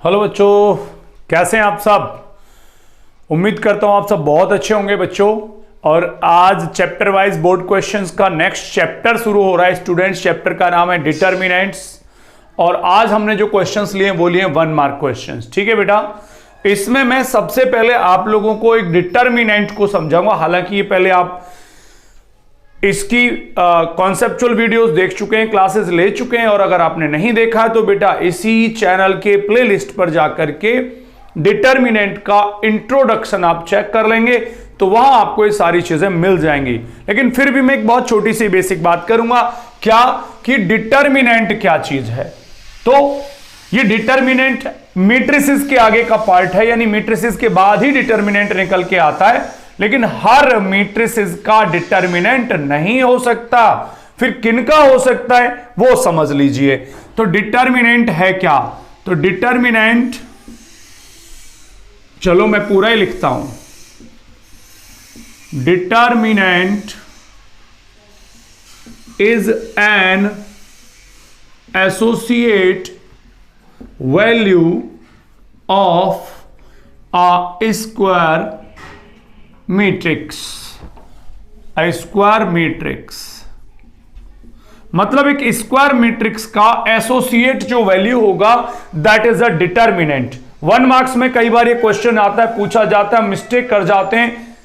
Hello बच्चों, कैसे हैं आप सब। उम्मीद करता हूं आप सब बहुत अच्छे होंगे बच्चों। और आज चैप्टर वाइज बोर्ड क्वेश्चंस का नेक्स्ट चैप्टर शुरू हो रहा है स्टूडेंट्स। चैप्टर का नाम है डिटर्मिनेंट्स और आज हमने जो क्वेश्चंस लिए वो लिए 1 मार्क क्वेश्चंस। ठीक है बेटा, इसमें मैं सबसे पहले आप लोगों को एक डिटर्मिनेंट को समझाऊंगा। हालांकि ये पहले आप इसकी कॉन्सेप्चुअल वीडियोस देख चुके हैं, क्लासेस ले चुके हैं, और अगर आपने नहीं देखा है तो बेटा इसी चैनल के प्लेलिस्ट पर जाकर के डिटर्मिनेंट का इंट्रोडक्शन आप चेक कर लेंगे तो वहां आपको ये सारी चीजें मिल जाएंगी। लेकिन फिर भी मैं एक बहुत छोटी सी बेसिक बात करूंगा, क्या कि डिटर्मिनेंट क्या चीज है। तो ये डिटर्मिनेंट मैट्रिसेस के आगे का पार्ट है, यानी मैट्रिसेस के बाद ही डिटर्मिनेंट निकल के आता है, लेकिन हर मैट्रिसेस का डिटर्मिनेंट नहीं हो सकता। फिर किनका हो सकता है वो समझ लीजिए। तो डिटर्मिनेंट है क्या, तो डिटर्मिनेंट, चलो मैं पूरा ही लिखता हूं। Determinant is an associate value of a square matrix. Square matrix मतलब एक स्क्वायर मैट्रिक्स का एसोसिएट जो वैल्यू होगा that is a determinant. 1 marks में कई बार ये क्वेश्चन आता है, पूछा जाता है, मिस्टेक कर जाते हैं।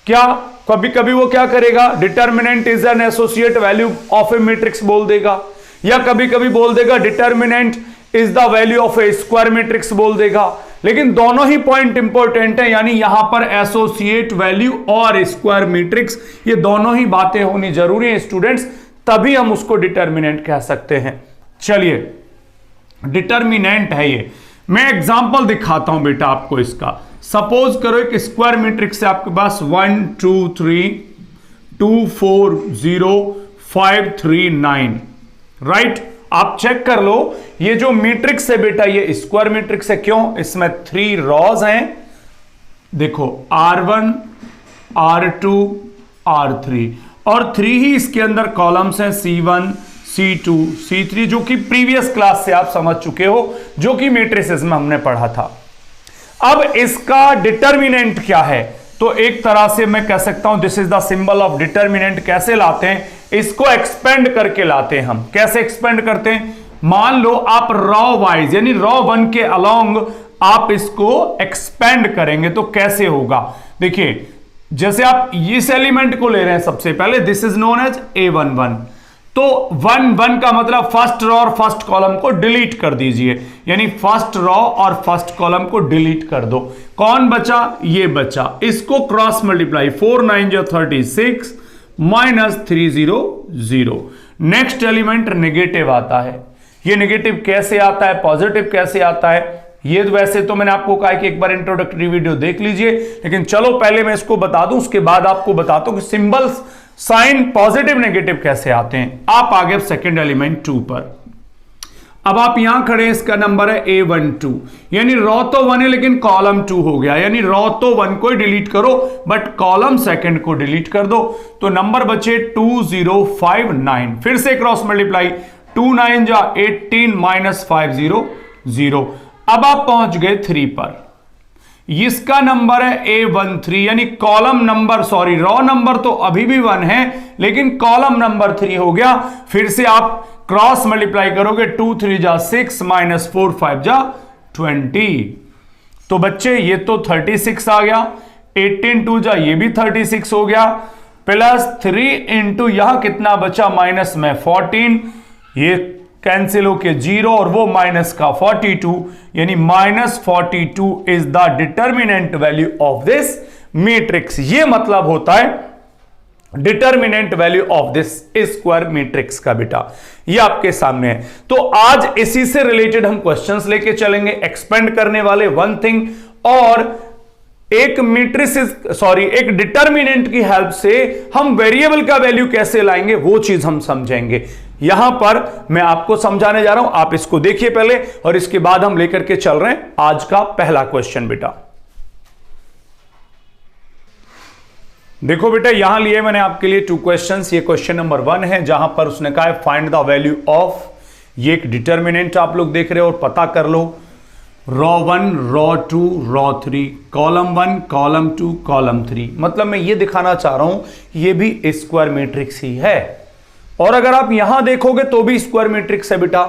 क्या कभी कभी वो क्या करेगा, determinant is an associate value of A matrix बोल देगा, या कभी कभी बोल देगा determinant is the value of A square matrix बोल देगा। लेकिन दोनों ही पॉइंट इंपॉर्टेंट है, यानी यहां पर एसोसिएट वैल्यू और स्क्वायर मैट्रिक्स ये दोनों ही बातें होनी जरूरी है स्टूडेंट्स, तभी हम उसको डिटर्मिनेंट कह सकते हैं। चलिए डिटर्मिनेंट है ये, मैं एग्जांपल दिखाता हूं बेटा आपको इसका। सपोज करो एक स्क्वायर मैट्रिक्स है आपके पास 1 2 3 2 4 0 5 3 9, राइट। आप चेक कर लो, ये जो मैट्रिक्स है बेटा ये स्क्वायर मैट्रिक्स है। क्यों, इसमें 3 रॉज हैं, देखो R1 R2 R3, और 3 ही इसके अंदर कॉलम्स हैं, C1 C2 C3, जो कि प्रीवियस क्लास से आप समझ चुके हो, जो कि मैट्रिसेस में हमने पढ़ा था। अब इसका डिटर्मिनेंट क्या है, तो एक तरह से मैं कह सकता हूं this is the symbol of determinant. कैसे लाते हैं इसको, एक्सपेंड करके लाते हैं हम। कैसे एक्सपेंड करते हैं, मान लो आप रॉ वाइज यानी रॉ 1 के अलोंग आप इसको एक्सपेंड करेंगे तो कैसे होगा। देखिए जैसे आप इस एलिमेंट को ले रहे हैं सबसे पहले, this is known as A11, तो 1 1 का मतलब फर्स्ट रॉ और फर्स्ट कॉलम को डिलीट कर दीजिए, यानी फर्स्ट रॉ और फर्स्ट कॉलम को डिलीट कर दो। कौन बचा, ये बचा। इसको क्रॉस मल्टीप्लाई, 4 9 जो 36 माइनस 3 0 0। नेक्स्ट एलिमेंट नेगेटिव आता है। ये नेगेटिव कैसे आता है, पॉजिटिव कैसे आता है, ये वैसे तो मैंने आपको कहा कि एक बार इंट्रोडक्टरी वीडियो देख लीजिए, लेकिन चलो पहले मैं इसको बता दूं, उसके बाद आपको बताता हूं कि सिंबल्स साइन पॉजिटिव नेगेटिव कैसे आते हैं। आप आगे सेकंड एलिमेंट 2 पर, अब आप यहां खड़े, इसका नंबर है A12, यानी रॉ तो 1 है लेकिन कॉलम 2 हो गया, यानी रॉ तो 1 को ही डिलीट करो बट कॉलम सेकंड को डिलीट कर दो, तो नंबर बचे 2 0 5 9। फिर से क्रॉस मल्टीप्लाई, 2 9 जा 18 माइनस 5 0 0। अब आप पहुंच गए 3 पर, इसका नंबर है A13, यानी column number, sorry raw number तो अभी भी 1 है लेकिन कॉलम नंबर 3 हो गया। फिर से आप क्रॉस मल्टीप्लाई करोगे, 2 3 जा 6 माइनस 4 5 जा 20, तो बच्चे ये तो 36 आ गया, 18 2 जा ये भी 36 हो गया, प्लस 3 इंटू यहां कितना बचा माइनस में 14, ये कैंसिल होके 0 और वो माइनस का 42, यानी minus 42 is the determinant value of this matrix. ये मतलब होता है determinant value of this square matrix का बेटा, ये आपके सामने है। तो आज इसी से रिलेटेड हम क्वेश्चंस लेके चलेंगे, एक्सपेंड करने वाले 1 थिंग, और एक मैट्रिसेस सॉरी एक डिटर्मिनेंट की हेल्प से हम वेरिएबल का वैल्यू कैसे लाएंगे वो चीज हम समझेंगे। यहां पर मैं आपको समझाने जा रहा हूं, आप इसको देखिए पहले और इसके बाद हम लेकर के चल रहे हैं आज का पहला क्वेश्चन बेटा। देखो बेटा यहां लिए मैंने आपके लिए 2 क्वेश्चंस। ये क्वेश्चन नंबर 1 है जहां पर उसने कहा है फाइंड द वैल्यू ऑफ, ये एक डिटर्मिनेंट आप लोग देख रहे हो और पता कर लो row 1 row 2 row 3, column 1 column 2 column 3। मतलब मैं ये दिखाना चाह रहा हूं ये भी स्क्वायर मैट्रिक्स ही है। और अगर आप यहां देखोगे तो भी स्क्वायर मैट्रिक्स है बेटा,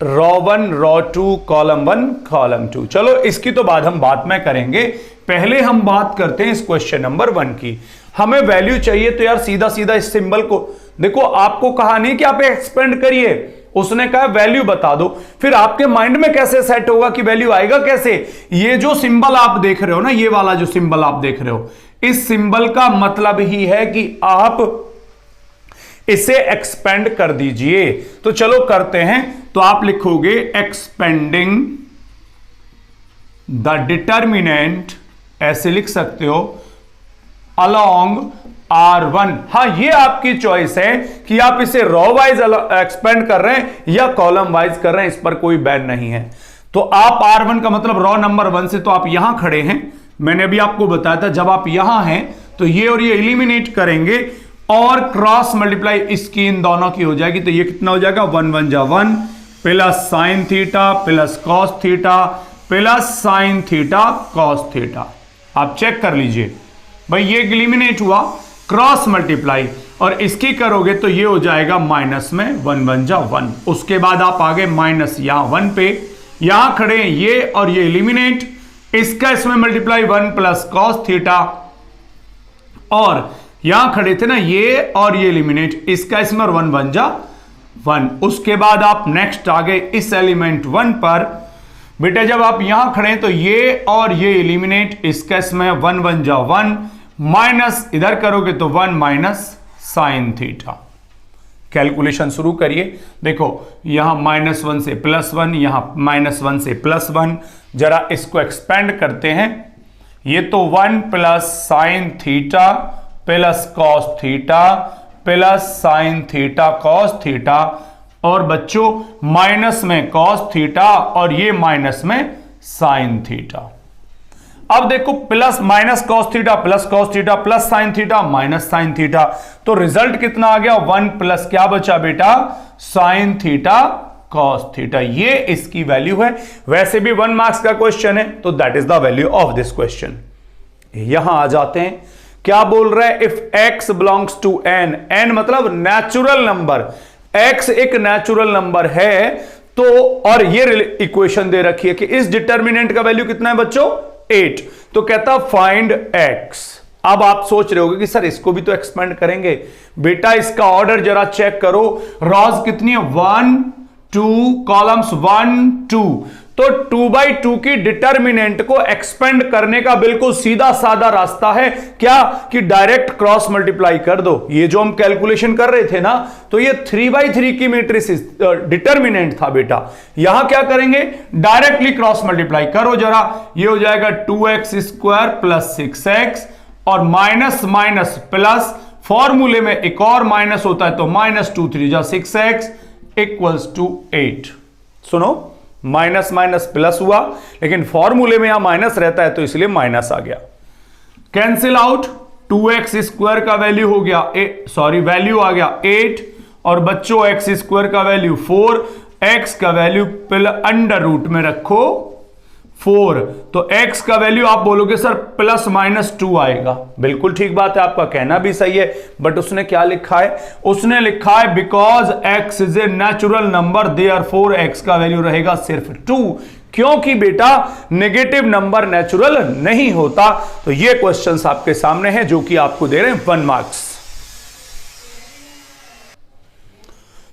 रॉ 1 रॉ 2 कॉलम 1 कॉलम 2। चलो इसकी तो बाद हम बाद में करेंगे, पहले हम बात करते हैं इस क्वेश्चन नंबर 1 की। हमें वैल्यू चाहिए तो यार सीधा सीधा इस सिंबल को देखो, आपको कहा नहीं कि आप एक्सपेंड करिए, उसने कहा वैल्यू बता दो। फिर आपके माइंड में कैसे सेट होगा कि वैल्यू आएगा कैसे? ये जो सिंबल आप देख रहे हो ना, ये वाला जो सिंबल आप देख रहे हो, इस सिंबल का मतलब ही है कि आप इसे एक्सपेंड कर दीजिए। तो चलो करते हैं। तो आप लिखोगे एक्सपेंडिंग द डिटर्मिनेंट, ऐसे लिख सकते हो, अलोंग R1। हां ये आपकी चॉइस है कि आप इसे रॉ वाइज एक्सपेंड कर रहे हैं या कॉलम वाइज कर रहे हैं, इस पर कोई बैन नहीं है। तो आप R1 का मतलब रॉ नंबर 1 से, तो आप यहां खड़े हैं, मैंने अभी आपको बताया था जब आप यहां हैं तो ये और ये एलिमिनेट करेंगे और क्रॉस मल्टीप्लाई इसकी इन दोनों की हो जाएगी। तो ये कितना हो जाएगा, 1 1 जा 1 plus sine theta plus cos theta plus sine theta cos theta. आप चेक कर लीजिए भाई, ये एलिमिनेट हुआ, क्रॉस मल्टीप्लाई और इसकी करोगे तो ये हो जाएगा माइनस में 1 1 जा 1। उसके बाद आप आगे माइनस यहां 1 पे, यहां खड़े हैं ये और ये एलिमिनेट, इसका इसमें मल्टीप्लाई 1 प्लस कॉस थीटा, और यहां खड़े थे ना ये और ये एलिमिनेट, इसका इसमें 1 1 जा 1। उसके बाद आप नेक्स्ट आ गए इस एलिमेंट 1 पर। बेटा जब आप यहां खड़े तो ये और ये एलिमिनेट, इसका इसमें 1 1 जा 1 माइनस इधर करोगे तो 1 माइनस साइन थीटा। कैलकुलेशन शुरू करिए। देखो यहां -1 से +1, यहां -1 से +1, जरा इसको एक्सपेंड करते हैं। ये तो 1 plus sine theta plus cos theta plus sine theta cos theta, और बच्चों माइनस में कॉस थीटा और ये माइनस में साइन थीटा। अब देखो plus minus cos theta plus sine theta minus sine theta, तो रिजल्ट कितना आ गया, 1 प्लस क्या बचा बेटा, साइन थीटा कॉस थीटा। ये इसकी वैल्यू है। वैसे भी 1 मार्क्स का क्वेश्चन है तो that is the value of this question. यहां आ जाते हैं, क्या बोल रहा है, if x belongs to n, n मतलब नेचुरल नंबर, x एक नेचुरल नंबर है तो, और ये इक्वेशन दे रखी है कि इस डिटर्मिनेंट का वैल्यू कितना है बच्चों, 8। तो कहता फाइंड x। अब आप सोच रहे होगे कि सर इसको भी तो एक्सपेंड करेंगे। बेटा इसका ऑर्डर जरा चेक करो, रॉज कितनी है, 1 2 कॉलम्स 1 2, तो 2/2 की डिटर्मिनेंट को एक्सपेंड करने का बिल्कुल सीधा साधा रास्ता है क्या, कि डायरेक्ट क्रॉस मल्टीप्लाई कर दो। ये जो हम कैलकुलेशन कर रहे थे ना, तो ये 3/3 की मैट्रिक्स डिटर्मिनेंट था बेटा। यहां क्या करेंगे, डायरेक्टली क्रॉस मल्टीप्लाई करो जरा, ये हो जाएगा 2x² प्लस 6x और माइनस माइनस प्लस, फॉर्मूले में एक और माइनस होता है तो -2 3 जा 6x इक्वल्स टू 8। सुनो, माइनस माइनस प्लस हुआ, लेकिन फॉर्मूले में यहां माइनस रहता है तो इसलिए माइनस आ गया। कैंसिल आउट, 2x² का वैल्यू हो गया, वैल्यू आ गया 8, और बच्चों x² का वैल्यू 4, x का वैल्यू अंडर रूट में रखो 4, तो x का वैल्यू आप बोलोगे सर +-2 आएगा। बिल्कुल ठीक बात है, आपका कहना भी सही है, बट उसने क्या लिखा है, उसने लिखा है because x is a natural number therefore x का वैल्यू रहेगा सिर्फ 2, क्योंकि बेटा नेगेटिव नंबर नेचुरल नहीं होता। तो ये क्वेश्चंस आपके सामने हैं जो कि आपको दे रहे हैं 1 मार्क्स।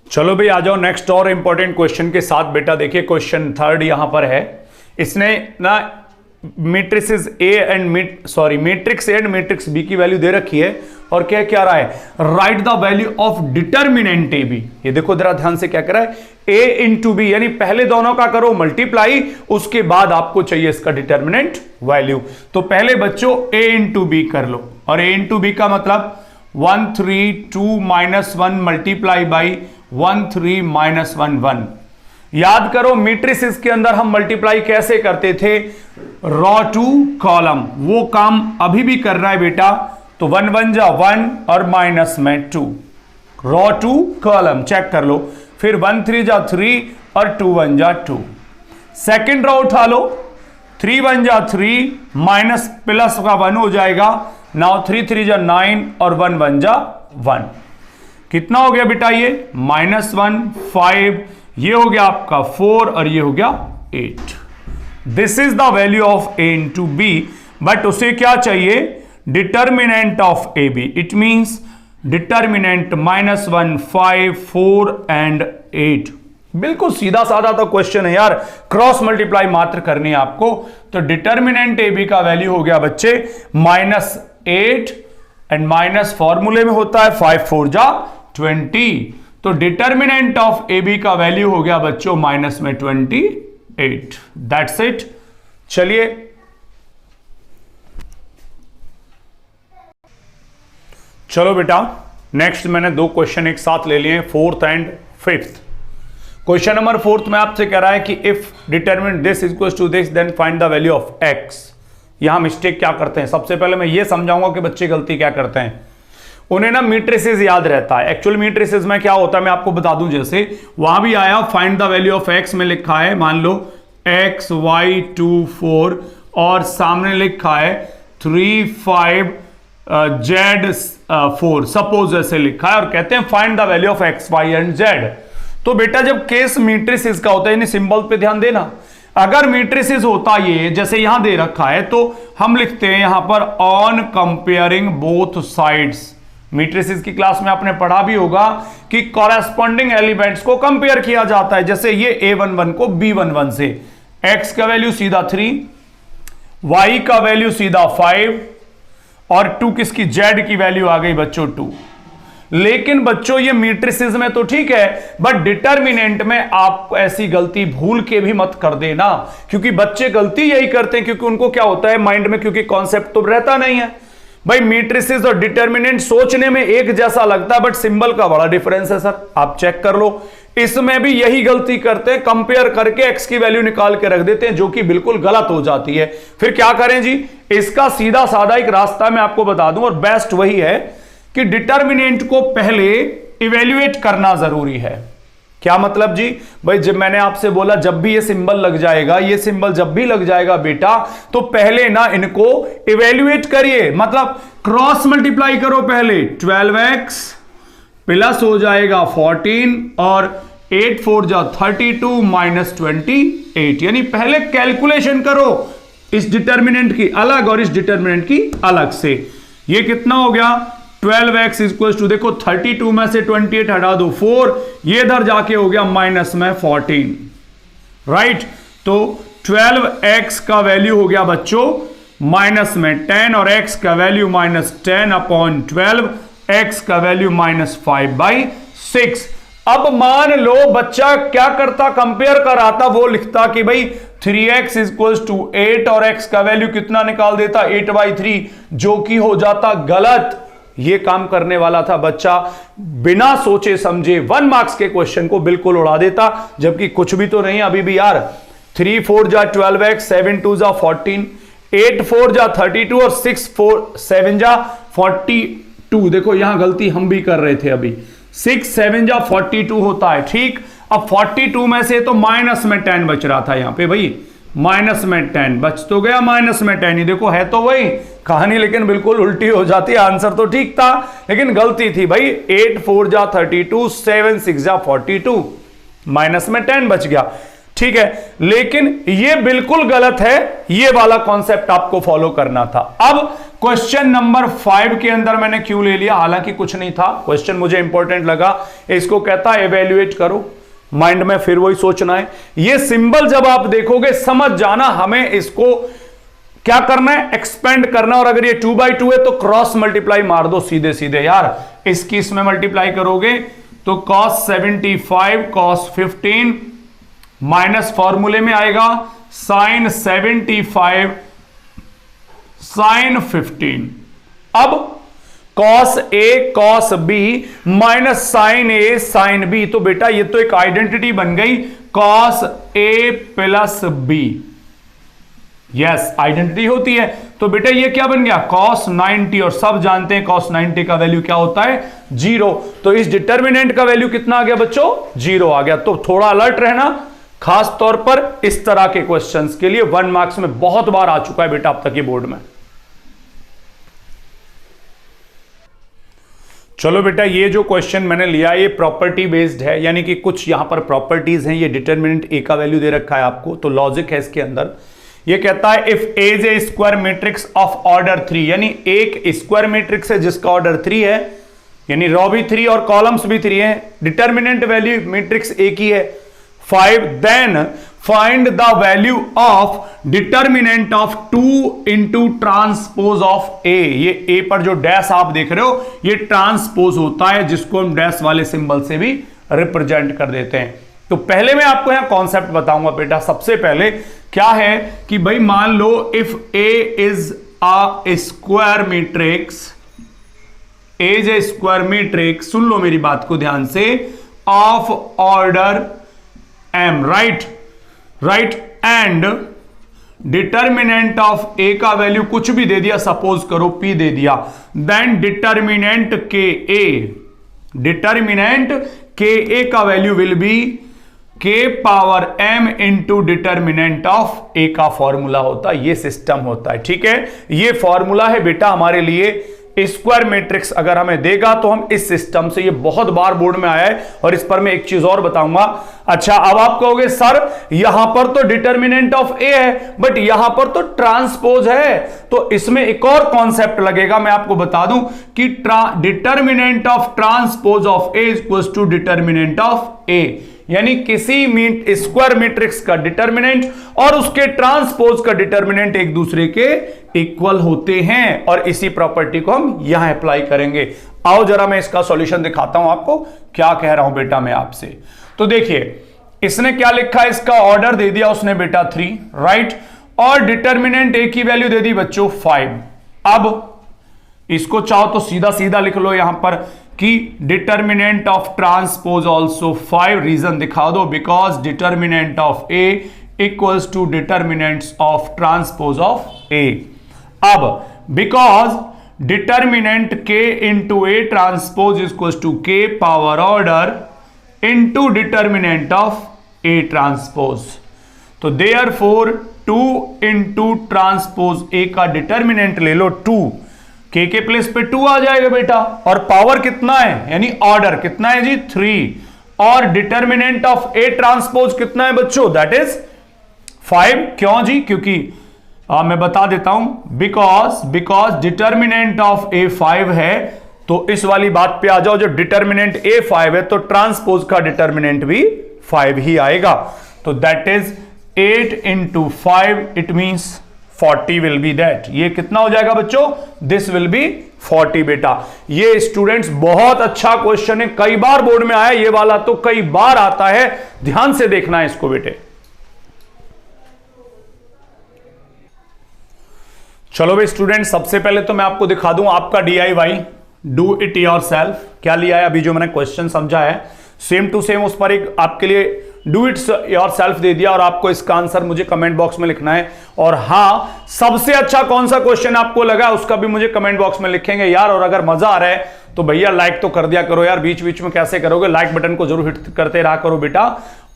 चलो भाई आ जाओ नेक्स्ट और इंपॉर्टेंट क्वेश्चन के साथ। बेटा देखिए क्वेश्चन 3 यहां पर है, इसने ना matrix A and matrix B की वैल्यू दे रखी है, और क्या क्या रहा है, right the value of determinant A B. ये देखो जरा ध्यान से क्या करा है, ए इंटू बी, यानी पहले दोनों का करो मल्टीप्लाई, उसके बाद आपको चाहिए इसका डिटर्मिनेंट वैल्यू। तो पहले बच्चों ए इंटू बी कर लो, और ए इंटू बी का मतलब 1 3 2 -1 मल्टीप्लाई बाई 1 3 -1 1। याद करो मैट्रिसेस के अंदर हम मल्टीप्लाई कैसे करते थे, रॉ टू कॉलम, वो काम अभी भी करना है बेटा। तो 1 1 जा 1 और माइनस में 2, रॉ टू कॉलम चेक कर लो, फिर 1 3 जा 3 और 2 1 जा 2। सेकेंड रो उठा लो, 3 1 जा 3 माइनस प्लस का 1 हो जाएगा। नाउ 3 3 जा 9 और 1 1 जा 1, कितना हो गया बेटा ये -1 5, ये हो गया आपका 4 और ये हो गया 8। This is the value of A into B, but उसे क्या चाहिए, determinant of A B. It means determinant -1 5 4 and 8। बिल्कुल सीधा साधा तो क्वेश्चन है यार, क्रॉस मल्टीप्लाई मात्र करनी है आपको। तो डिटर्मिनेंट ए बी का वैल्यू हो गया बच्चे -8 एंड माइनस फॉर्मूले में होता है 5 4 जा 20। तो डिटर्मिनेंट ऑफ ए बी का वैल्यू हो गया बच्चों माइनस में 28। That's it. चलिए चलो बेटा, नेक्स्ट मैंने 2 क्वेश्चन एक साथ ले लिए, 4th and 5th। Question number 4th में आपसे कह रहा है कि if determinant this equal to this then find the value of x. यहां मिस्टेक क्या करते हैं, सबसे पहले मैं ये समझाऊंगा कि बच्चे गलती क्या करते हैं। उन्हें ना मैट्रिसेस याद रहता है। एक्चुअल मैट्रिसेस में क्या होता है मैं आपको बता दूं, जैसे वहां भी आया find the value of x में लिखा है, मान लो x y 2 4 और सामने लिखा है 3 5 z 4, सपोज ऐसे लिखा है और कहते हैं find the value of x y and z. तो बेटा जब केस मैट्रिसेस का होता है, यानी सिंबल पे ध्यान देना, अगर मैट्रिसेस होता ये जैसे यहां दे रखा है तो हम लिखते हैं यहां पर on comparing both sides. Matrices की क्लास में आपने पढ़ा भी होगा कि कॉरेस्पॉन्डिंग एलिमेंट्स को कंपेयर किया जाता है। जैसे ये a11 को b11 से, x का वैल्यू सीधा 3, y का वैल्यू सीधा 5 और 2 किसकी, z की वैल्यू आ गई बच्चों 2। लेकिन बच्चों ये मैट्रिसेस में तो ठीक है, बट डिटर्मिनेंट में आप ऐसी गलती भूल के भी मत कर देना, क्योंकि बच्चे गलती यही करते हैं क्योंकि उनको क्या होता है माइंड में, क्योंकि कॉन्सेप्ट तो रहता नहीं है भाई। मैट्रिसेस और डिटर्मिनेंट सोचने में एक जैसा लगता है बट सिंबल का बड़ा डिफरेंस है सर, आप चेक कर लो। इसमें भी यही गलती करते हैं, कंपेयर करके एक्स की वैल्यू निकाल के रख देते हैं, जो कि बिल्कुल गलत हो जाती है। फिर क्या करें जी, इसका सीधा साधा एक रास्ता मैं आपको बता दूं और बेस्ट वही है कि डिटर्मिनेंट को पहले इवेल्युएट करना जरूरी है। क्या मतलब जी, भाई जब मैंने आपसे बोला जब भी ये सिंबल लग जाएगा, ये सिंबल जब भी लग जाएगा बेटा, तो पहले ना इनको इवेल्युएट करिए, मतलब क्रॉस मल्टीप्लाई करो पहले। 12x प्लस हो जाएगा 14 और 8 4 जा 32 माइनस 28, यानी पहले कैलकुलेशन करो इस डिटर्मिनेंट की अलग और इस डिटर्मिनेंट की अलग से। ये कितना हो गया 12x इक्वल टू, देखो 32 में से 28 हटा दो 4, ये इधर जाके हो गया माइनस में 14, राइट। तो 12x का वैल्यू हो गया बच्चों माइनस में 10 और x का वैल्यू -10/12, x का वैल्यू -5/6। अब मान लो बच्चा क्या करता, कंपेयर कराता, वो लिखता कि भाई 3x इक्वल टू 8 और x का वैल्यू कितना निकाल देता 8/3, जो कि हो जाता गलत। ये काम करने वाला था बच्चा, बिना सोचे समझे 1 मार्क्स के क्वेश्चन को बिल्कुल उड़ा देता, जबकि कुछ भी तो नहीं अभी भी यार। 3 4 जा 12x, 7 2 जा 14, 8 4 जा 32 और 6 4 7 जा 42। देखो यहां गलती हम भी कर रहे थे अभी, 6 7 जा 42 होता है, ठीक। अब 42 में से तो माइनस में 10 बच रहा था यहां पे भाई, माइनस में 10 बच तो गया, माइनस में 10 ही, देखो है तो वही कहानी, लेकिन बिल्कुल उल्टी हो जाती है। आंसर तो ठीक था लेकिन गलती थी भाई। 8 4 जा 32, 7 6 जा 42, माइनस में 10 बच गया, ठीक है। लेकिन ये बिल्कुल गलत है, ये वाला कॉन्सेप्ट आपको फॉलो करना था। अब क्वेश्चन नंबर 5 के अंदर मैंने क्यों ले लिया, हालांकि कुछ नहीं था, क्वेश्चन मुझे इंपॉर्टेंट लगा। इसको कहता है एवेल्युएट करो, माइंड में फिर वही सोचना है। ये सिंबल जब आप देखोगे समझ जाना, हमें इसको क्या करना है, एक्सपेंड करना। और अगर ये 2/2 है तो क्रॉस मल्टीप्लाई मार दो सीधे सीधे यार, इसकी इसमें मल्टीप्लाई करोगे तो cos 75 cos 15 माइनस फॉर्मूले में आएगा sin 75 sin 15। अब cos A cos B minus sin A sin B, तो बेटा ये तो एक आइडेंटिटी बन गई, cos A plus B। Yes identity होती है, तो बेटा ये क्या बन गया cos 90, और सब जानते हैं cos 90 का वैल्यू क्या होता है 0। तो इस डिटर्मिनेंट का वैल्यू कितना आ गया बच्चों 0 आ गया। तो थोड़ा अलर्ट रहना, खास तौर पर इस तरह के क्वेश्चंस के लिए 1 मार्क्स में बहुत बार आ चुका है बेटा अब तक ये बोर्ड में। चलो बेटा, ये जो क्वेश्चन मैंने लिया ये प्रॉपर्टी बेस्ड है, यानी कि कुछ यहां पर प्रॉपर्टीज हैं। ये डिटरमिनेंट ए का वैल्यू दे रखा है आपको, तो लॉजिक है इसके अंदर। ये कहता है if A is a square matrix of order 3, यानी एक स्क्वायर मैट्रिक्स है जिसका ऑर्डर 3 है, यानी रो भी 3 और कॉलम्स भी 3 है, डिटरमिनेंट वैल्यू मैट्रिक्स ए की है 5, then find the value of determinant of 2 into transpose of A. ये ए पर जो डैश आप देख रहे हो ये ट्रांसपोज होता है, जिसको हम डैश वाले सिंबल से भी रिप्रेजेंट कर देते हैं। तो पहले मैं आपको यहां कॉन्सेप्ट बताऊंगा बेटा। सबसे पहले क्या है कि भाई मान लो if A is a square matrix, A is a square matrix, सुन लो मेरी बात को ध्यान से, of order m, right, and determinant of A का वैल्यू कुछ भी दे दिया, सपोज करो p दे दिया, देन डिटरमिनेंट के ए का value will be k power m into determinant of A का फॉर्मूला होता है। ये सिस्टम होता है, ठीक है। ये फॉर्मूला है बेटा हमारे लिए। स्क्वायर मैट्रिक्स अगर हमें देगा तो हम इस सिस्टम से, ये बहुत बार बोर्ड में आया है, और इस पर मैं एक चीज और बताऊंगा। अच्छा, अब आप कहोगे सर यहां पर तो डिटरमिनेंट ऑफ ए है बट यहां पर तो ट्रांसपोज है, तो इसमें एक और कॉन्सेप्ट लगेगा, मैं आपको बता दूं कि determinant of transpose of A equals to determinant of A, यानी किसी स्क्वायर मैट्रिक्स का डिटरमिनेंट और उसके ट्रांसपोज का डिटरमिनेंट एक दूसरे के इक्वल होते हैं, और इसी प्रॉपर्टी को हम यहां अप्लाई करेंगे। आओ जरा मैं इसका सॉल्यूशन दिखाता हूं आपको, क्या कह रहा हूं बेटा मैं आपसे। तो देखिए इसने क्या लिखा है, इसका ऑर्डर दे दिया उसने बेटा 3, राइट, और डिटरमिनेंट ए की वैल्यू दे दी बच्चों 5। अब इसको चाहो तो सीधा सीधा लिख लो यहां पर कि determinant of transpose also 5, reason दिखा दो, because determinant of A equals to determinants of transpose of A. अब because determinant k into A transpose equals to k power order into determinant of A transpose, तो therefore 2 into transpose A का determinant ले लो 2, के place पे 2 आ जाएगा बेटा, और power कितना है यानी ऑर्डर कितना है जी 3, और डिटरमिनेंट ऑफ ए ट्रांसपोज कितना है बच्चों, दैट इज 5। क्यों जी, क्योंकि मैं बता देता हूं, बिकॉज डिटरमिनेंट ऑफ ए 5 है, तो इस वाली बात पे आ जाओ, जो डिटरमिनेंट ए 5 है तो ट्रांसपोज का डिटरमिनेंट भी 5 ही आएगा, तो that is 8 into 5, it means 40 will be that. ये कितना हो जाएगा बच्चों, दिस विल बी 40 बेटा। ये स्टूडेंट्स बहुत अच्छा क्वेश्चन है, कई बार बोर्ड में आया, ये वाला तो कई बार आता है, ध्यान से देखना है इसको बेटे। चलो भाई स्टूडेंट, सबसे पहले तो मैं आपको दिखा दूं आपका DIY, डू इट योरसेल्फ, क्या लिया है अभी जो मैंने क्वेश्चन समझा है, सेम टू सेम उस पर एक आपके लिए डू इट योरसेल्फ दे दिया, और आपको इसका आंसर मुझे कमेंट बॉक्स में लिखना है। और हाँ, सबसे अच्छा कौन सा क्वेश्चन आपको लगा उसका भी मुझे कमेंट बॉक्स में लिखेंगे यार। और अगर मजा आ रहा है तो भैया लाइक तो कर दिया करो यार, बीच बीच में कैसे करोगे, लाइक बटन को जरूर हिट करते रहा करो बेटा।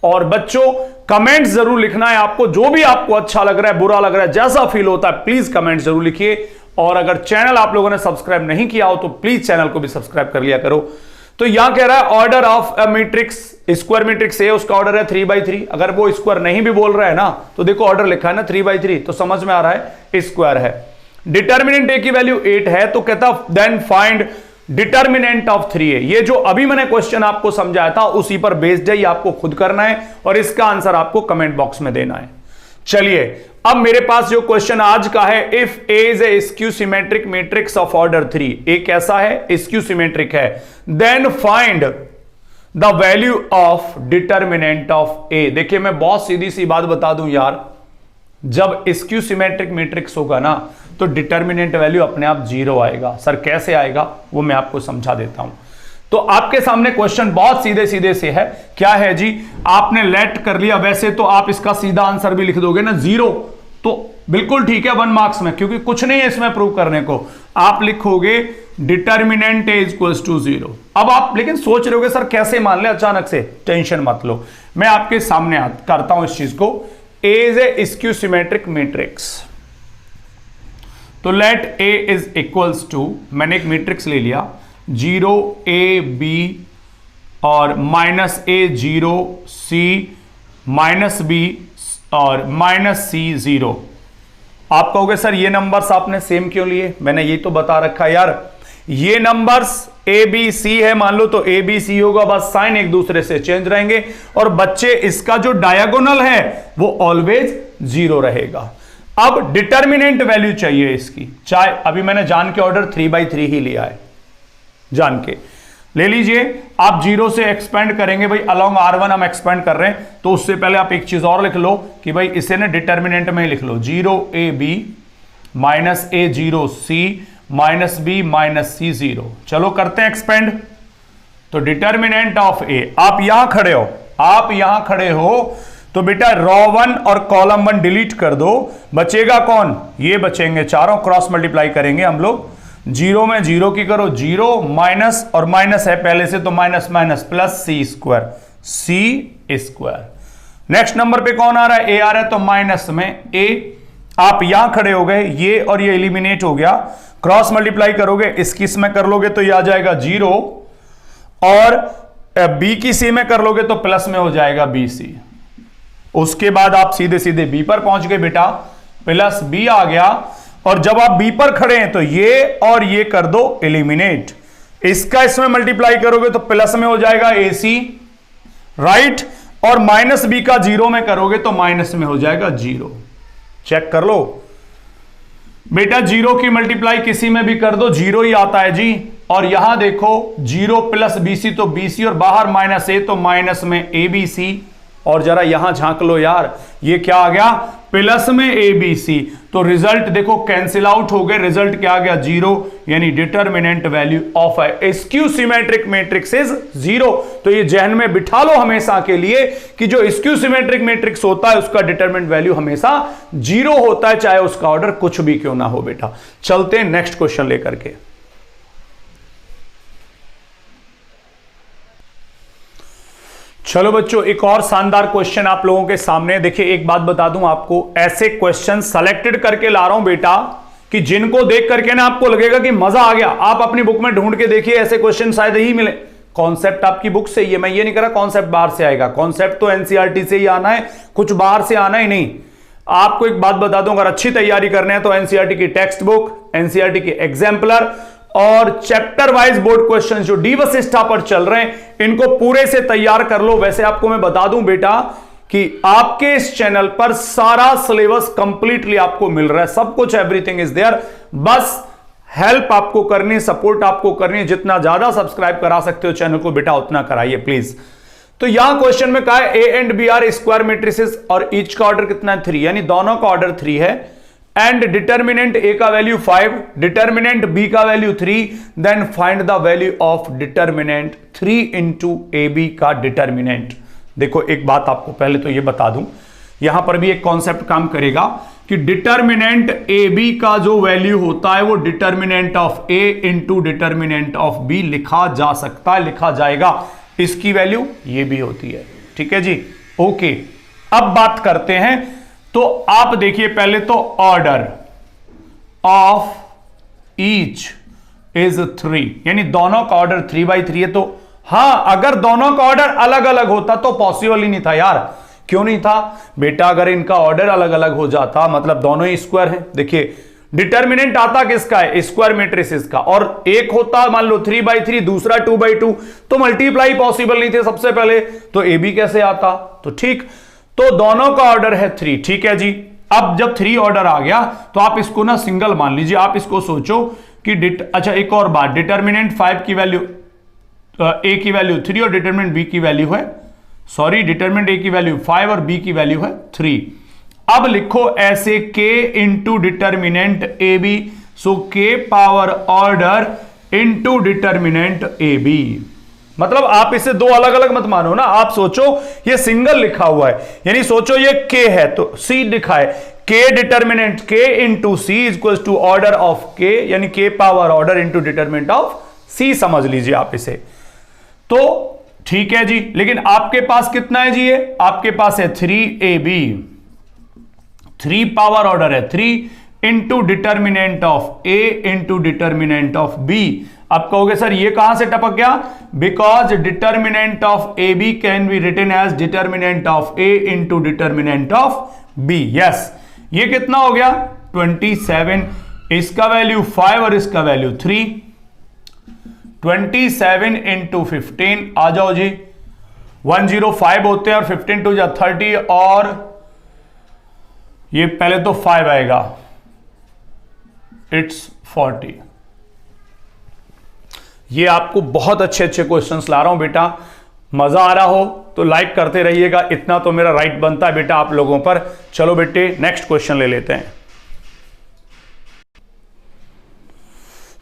और बच्चों कमेंट जरूर लिखना है आपको, जो भी आपको अच्छा लग रहा है, बुरा लग रहा है, जैसा फील होता है, प्लीज कमेंट जरूर लिखिए। और अगर चैनल आप लोगों ने सब्सक्राइब नहीं किया हो तो प्लीज चैनल को भी सब्सक्राइब कर लिया करो। तो यहां कह रहा है order of a matrix, square matrix ए, उसका ऑर्डर है 3/3। अगर वो स्क्वायर नहीं भी बोल रहा है ना, तो देखो ऑर्डर लिखा है ना 3/3, तो समझ में आ रहा है स्क्वायर है। डिटरमिनेंट ए की वैल्यू 8 है, तो कहता then find determinant of 3a। ये जो अभी मैंने क्वेश्चन आपको समझाया था उसी पर बेस्ड है, ये आपको खुद करना है और इसका आंसर आपको कमेंट बॉक्स में देना है। चलिए अब मेरे पास जो क्वेश्चन आज का है, if A is a skew symmetric matrix of order 3, A कैसा है, स्क्यू सिमेट्रिक है, then find the value of determinant of A. देखिए मैं बहुत सीधी सी बात बता दूं यार, जब स्क्यू सिमेट्रिक मैट्रिक्स होगा ना तो डिटरमिनेंट वैल्यू अपने आप 0 आएगा। सर कैसे आएगा वो मैं आपको समझा देता हूं। तो आपके सामने क्वेश्चन बहुत सीधे सीधे से है, क्या है जी, आपने लेट कर लिया, वैसे तो आप इसका सीधा आंसर भी लिख दोगे ना 0, तो बिल्कुल ठीक है 1 मार्क्स में, क्योंकि कुछ नहीं है इसमें प्रूव करने को। आप लिखोगे डिटरमिनेंट ए इक्वल्स टू 0। अब आप लेकिन सोच रहे होगे सर कैसे मान ले अचानक से, टेंशन मत लो, मैं आपके सामने करता हूं इस चीज को। A is a skew symmetric matrix, तो let A is equals to, मैंने एक मैट्रिक्स ले लिया 0 A B और -A 0 C -B और -C 0। आप कहोगे सर ये नंबर्स आपने सेम क्यों लिए? मैंने ये तो बता रखा है यार, ये नंबर्स A B C है, मान लो तो A B C होगा, बस साइन एक दूसरे से चेंज रहेंगे और बच्चे इसका जो डायगोनल है वो ऑलवेज 0 रहेगा। अब डिटर्मिनेंट वैल्यू चाहिए इसकी, चाहे अभी मैंने जान के ऑर्डर 3/3 ही लिया है, जान के ले लीजिए। आप 0 से एक्सपेंड करेंगे भाई, अलोंग R1 हम एक्सपेंड कर रहे हैं, तो उससे पहले आप एक चीज और लिख लो कि भाई इसे ना डिटर्मिनेंट में ही लिख लो 0 A B -A 0 C -B -C 0। चलो करते हैं एक्सपेंड। तो डिटर्मिनेंट ऑफ A, आप यहां खड़े हो, आप यहां खड़े हो तो बेटा रॉ 1 और कॉलम 1 डिलीट कर दो, बचेगा कौन? ये बचेंगे चारों, क्रॉस मल्टीप्लाई करेंगे हम लोग। 0 में 0 की करो 0, माइनस और माइनस है पहले से तो minus minus plus C square. Next number पे कौन आ रहा है? A आ रहा है, तो माइनस में A। आप यहां खड़े हो गए, ये और ये एलिमिनेट हो गया, क्रॉस मल्टीप्लाई करोगे इसकी इसमें कर लोगे तो ये आ जाएगा 0 और B की C में कर लोगे तो प्लस में हो जाएगा BC। उसके बाद आप सीधे सीधे B पर पहुंच गए बेटा, प्लस B आ गया और जब आप B पर खड़े हैं तो ये और ये कर दो एलिमिनेट, इसका इसमें मल्टीप्लाई करोगे तो प्लस में हो जाएगा AC, राइट, और माइनस B का 0 में करोगे तो माइनस में हो जाएगा 0। चेक कर लो बेटा, 0 की मल्टीप्लाई किसी में भी कर दो 0 ही आता है जी। और यहां देखो 0 प्लस BC तो BC और बाहर माइनस A तो माइनस में ABC। और जरा यहां झांक लो यार, ये क्या आ गया? प्लस में ABC। तो रिजल्ट देखो कैंसिल आउट हो गए, रिजल्ट क्या आ गया? 0, यानी determinant value of A skew symmetric matrix is 0। तो ये जहन में बिठा लो हमेशा के लिए कि जो स्क्यू सिमेट्रिक मैट्रिक्स होता है उसका डिटर्मिनेंट वैल्यू हमेशा 0 होता है, चाहे उसका ऑर्डर कुछ भी क्यों ना हो बेटा। चलते हैं नेक्स्ट क्वेश्चन लेकर के। चलो बच्चों, एक और शानदार क्वेश्चन आप लोगों के सामने। देखिए एक बात बता दूं आपको, ऐसे क्वेश्चन सेलेक्टेड करके ला रहा हूं बेटा कि जिनको देख करके ना आपको लगेगा कि मजा आ गया। आप अपनी बुक में ढूंढ के देखिए, ऐसे क्वेश्चन शायद ही मिले। कॉन्सेप्ट आपकी बुक से ही है, मैं ये नहीं कह रहा कॉन्सेप्ट बाहर से आएगा, कॉन्सेप्ट तो एनसीईआरटी से ही आना है, कुछ बाहर से आना ही नहीं। आपको एक बात बता दूं, अगर अच्छी तैयारी करने हैं तो एनसीईआरटी की टेक्स्ट बुक, एनसीईआरटी की एग्जाम्पलर और चैप्टर वाइज बोर्ड क्वेश्चंस जो डी वशिष्ठा पर चल रहे हैं, इनको पूरे से तैयार कर लो। वैसे आपको मैं बता दूं बेटा कि आपके इस चैनल पर सारा सिलेबस कंप्लीटली आपको मिल रहा है, सब कुछ, एवरीथिंग इज देयर। बस हेल्प आपको करनी है, सपोर्ट आपको करनी है। जितना ज्यादा सब्सक्राइब करा सकते हो चैनल को बेटा उतना कराइए प्लीज। तो यहां क्वेश्चन में कहा है A and B are square matrices और ईच का ऑर्डर कितना है? 3, यानी दोनों का ऑर्डर 3 है। एंड डिटर्मिनेंट A का वैल्यू 5, डिटर्मिनेंट B का value 3, then find the value of determinant 3 into AB का डिटर्मिनेंट। देखो एक बात आपको पहले तो ये बता दूं, यहां पर भी एक कॉन्सेप्ट काम करेगा कि डिटर्मिनेंट AB का जो वैल्यू होता है वो determinant of A into determinant of B लिखा जा सकता है, लिखा जाएगा। इसकी वैल्यू ये भी होती है, ठीक है जी, ओके। अब बात करते हैं, तो आप देखिए पहले तो ऑर्डर ऑफ ईच इज 3, यानी दोनों का ऑर्डर 3/3 है। तो हां, अगर दोनों का ऑर्डर अलग अलग होता तो पॉसिबल ही नहीं था यार। क्यों नहीं था बेटा? अगर इनका ऑर्डर अलग अलग हो जाता, मतलब दोनों ही स्क्वायर हैं। देखिए डिटर्मिनेंट आता किसका है? स्क्वायर मैट्रिसेस का। और एक होता मान लो 3/3, दूसरा 2/2, तो मल्टीप्लाई पॉसिबल नहीं थे सबसे पहले, तो ए बी कैसे आता? तो ठीक, तो दोनों का ऑर्डर है 3, ठीक है जी। अब जब 3 ऑर्डर आ गया तो आप इसको ना सिंगल मान लीजिए। आप इसको सोचो कि अच्छा एक और बात, डिटर्मिनेंट 5 की वैल्यू, ए की वैल्यू 3 और डिटर्मिनेंट बी की वैल्यू है, सॉरी डिटर्मिनेंट ए की वैल्यू 5 और बी की वैल्यू है 3। अब लिखो ऐसे k into determinant A B, so k power order into determinant A B. मतलब आप इसे दो अलग अलग मत मानो ना, आप सोचो ये सिंगल लिखा हुआ है, यानी सोचो ये k है तो c लिखा है, k determinant k into C equal to order of k, यानी k power order into determinant of c, समझ लीजिए आप इसे। तो ठीक है जी, लेकिन आपके पास कितना है जी? ये आपके पास है 3ab, 3 पावर ऑर्डर है, 3 into determinant of a into determinant of b। अब कहोगे सर ये कहां से टपक गया? Because determinant of A B can be written as determinant of A into determinant of B. Yes, ये कितना हो गया? 27, इसका वैल्यू 5 और इसका वैल्यू 3। 27 इंटू 15, आ जाओ जी, 105 होते हैं और 15 टू जा 30, और ये पहले तो 5 आएगा, इट्स 40। ये आपको बहुत अच्छे अच्छे क्वेश्चंस ला रहा हूं बेटा, मजा आ रहा हो तो लाइक करते रहिएगा, इतना तो मेरा राइट बनता है बेटा आप लोगों पर। चलो बेटे नेक्स्ट क्वेश्चन ले लेते हैं।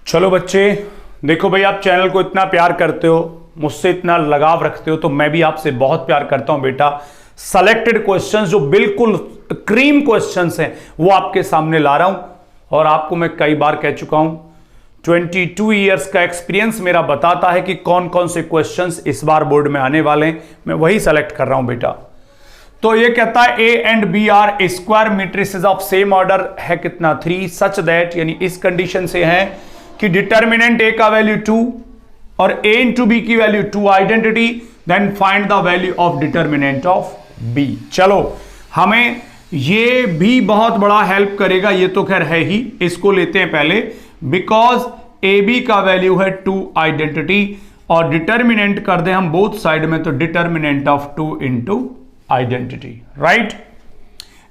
चलो बच्चे देखो भाई, आप चैनल को इतना प्यार करते हो, मुझसे इतना लगाव रखते हो, तो मैं भी आपसे बहुत प्यार करता हूं बेटा। सेलेक्टेड क्वेश्चंस जो बिल्कुल क्रीम क्वेश्चंस हैं वो आपके सामने ला रहा हूं, और आपको मैं कई बार कह चुका हूं 22 इयर्स का एक्सपीरियंस मेरा बताता है कि कौन कौन से क्वेश्चंस इस बार बोर्ड में आने वाले हैं, मैं वही सेलेक्ट कर रहा हूं बेटा। तो ये कहता है A and B are square matrices of same order है कितना? 3, सच दैट, यानी इस कंडीशन से है कि डिटर्मिनेंट ए का वैल्यू 2 और ए इंटू बी की value 2 identity, then find the value of determinant of B. चलो हमें ये भी बहुत बड़ा हेल्प करेगा, ये तो खैर है ही, इसको लेते हैं पहले। बिकॉज ए बी का वैल्यू है 2 आइडेंटिटी, और डिटर्मिनेंट कर दें हम बोथ साइड में, तो determinant of 2 into identity, right.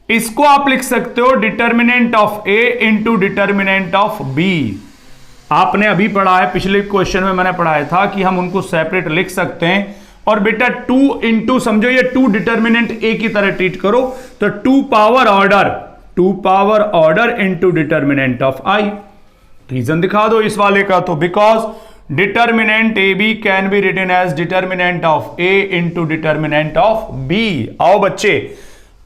इसको आप लिख सकते हो determinant of A into determinant of B. आपने अभी पढ़ा है, पिछले क्वेश्चन में मैंने पढ़ाया था कि हम उनको सेपरेट लिख सकते हैं, और बेटा 2 इंटू, समझो ये 2 डिटर्मिनेंट ए की तरह ट्रीट करो, तो 2 power order into determinant of I. Reason दिखा दो इस वाले का, तो because determinant A B can be written as determinant of A into determinant of B. आओ बच्चे,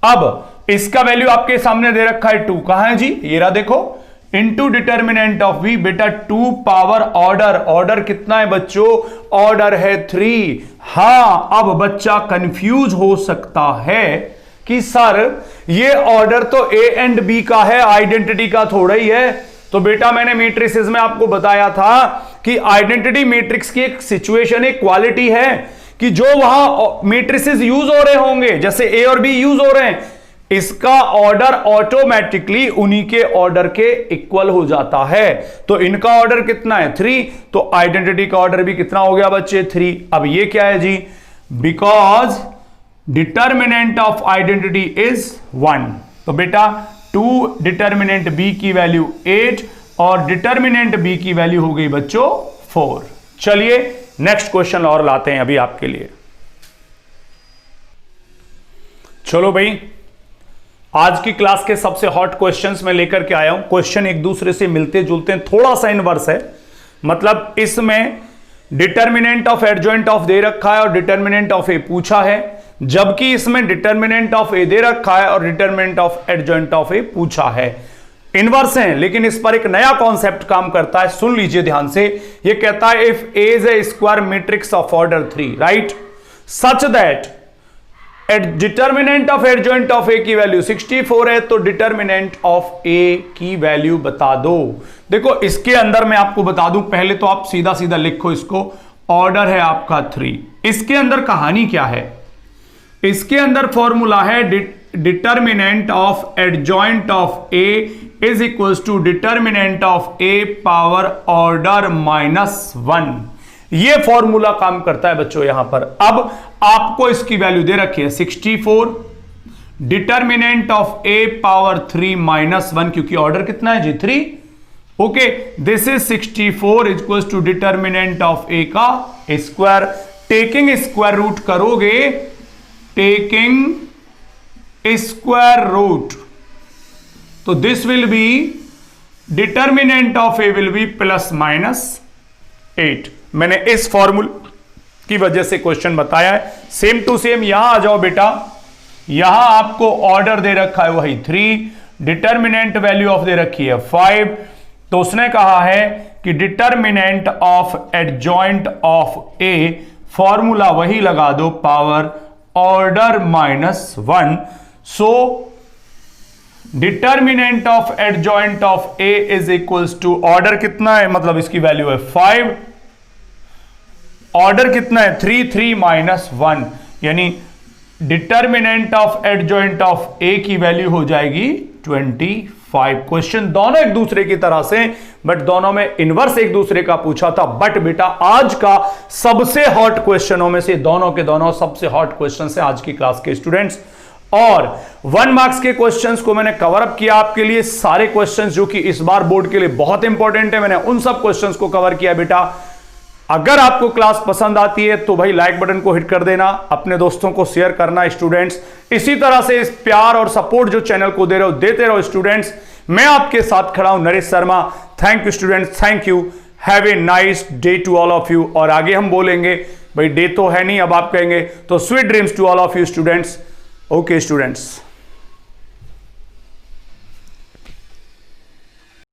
अब इसका वैल्यू आपके सामने दे रखा है 2, कहां है जी? ये रहा देखो, इंटू डिटर्मिनेंट ऑफ बी। बेटा 2 पावर ऑर्डर कितना है बच्चों? ऑर्डर है 3। हां, अब बच्चा कंफ्यूज हो सकता है कि सर ये ऑर्डर तो ए एंड बी का है, आइडेंटिटी का थोड़ा ही है। तो बेटा मैंने मैट्रिसेस में आपको बताया था कि आइडेंटिटी मैट्रिक्स की एक सिचुएशन, एक क्वालिटी है कि जो वहां मैट्रिसेस यूज हो रहे होंगे, जैसे ए और बी यूज हो रहे हैं, इसका ऑर्डर ऑटोमेटिकली उन्हीं के ऑर्डर के इक्वल हो जाता है। तो इनका ऑर्डर कितना है? 3, तो आइडेंटिटी का ऑर्डर भी कितना हो गया बच्चे? 3। अब ये क्या है जी? Because determinant of identity is 1, तो बेटा 2 डिटर्मिनेंट बी की वैल्यू 8 और डिटर्मिनेंट बी की वैल्यू हो गई बच्चों 4। चलिए नेक्स्ट क्वेश्चन और लाते हैं अभी आपके लिए। चलो भाई, आज की क्लास के सबसे हॉट क्वेश्चंस में लेकर के आया हूं। क्वेश्चन एक दूसरे से मिलते जुलते हैं, थोड़ा सा इनवर्स है, मतलब इसमें डिटर्मिनेंट ऑफ एडजॉइंट ऑफ दे रखा है और डिटर्मिनेंट ऑफ ए पूछा है, जबकि इसमें डिटर्मिनेंट ऑफ ए दे रखा है और डिटर्मिनेंट ऑफ एडजॉइंट ऑफ ए पूछा है। इनवर्स है, लेकिन इस पर एक नया कॉन्सेप्ट काम करता है, सुन लीजिए ध्यान से। यह कहता है if A is a square matrix of order 3, right, such that determinant of adjoint of A की वैल्यू 64 है, तो डिटर्मिनेंट ऑफ ए की वैल्यू बता दो। देखो इसके अंदर मैं आपको बता दूं, पहले तो आप सीधा सीधा लिखो इसको, ऑर्डर है आपका 3। इसके अंदर कहानी क्या है? इसके अंदर फॉर्मूला है determinant of adjoint of A is equals to determinant of A power order -1। ये फॉर्मूला काम करता है बच्चों यहां पर। अब आपको इसकी वैल्यू दे रखी है 64, डिटर्मिनेंट ऑफ ए पावर 3 -1, क्योंकि ऑर्डर कितना है जी? 3। Okay, this is 64 equals to determinant of A का स्क्वायर। टेकिंग स्क्वायर रूट करोगे, टेकिंग स्क्वायर रूट, तो this will be determinant of A will be +-8। मैंने इस फॉर्मूला की वजह से क्वेश्चन बताया है। सेम टू सेम यहां आ जाओ बेटा, यहां आपको ऑर्डर दे रखा है वही 3, डिटर्मिनेंट वैल्यू ऑफ दे रखी है 5, तो उसने कहा है कि determinant of adjoint of A formula वही लगा दो, power order -1। So determinant of adjoint of A is equals to, order कितना है, मतलब इसकी वैल्यू है 5, ऑर्डर कितना है 3, 3 -1, यानी determinant of adjoint of A की वैल्यू हो जाएगी 25। क्वेश्चन दोनों एक दूसरे की तरह से, बट दोनों में इनवर्स एक दूसरे का पूछा था। बट बेटा आज का सबसे हॉट क्वेश्चनों में से, दोनों के दोनों सबसे हॉट क्वेश्चन है आज की क्लास के स्टूडेंट्स। और 1 मार्क्स के क्वेश्चंस को मैंने कवर अप किया आपके लिए, सारे क्वेश्चंस जो कि इस बार बोर्ड के लिए बहुत इंपॉर्टेंट है, मैंने उन सब क्वेश्चंस को कवर किया बेटा। अगर आपको क्लास पसंद आती है तो भाई लाइक बटन को हिट कर देना, अपने दोस्तों को शेयर करना स्टूडेंट्स। इसी तरह से इस प्यार और सपोर्ट जो चैनल को दे रहे हो देते रहो स्टूडेंट्स। मैं आपके साथ खड़ा हूं Naresh Sharma. Thank you students, thank you, have a nice day to all of you. और आगे हम बोलेंगे, भाई डे तो है नहीं, अब आप कहेंगे तो sweet dreams to all of you students. Okay students.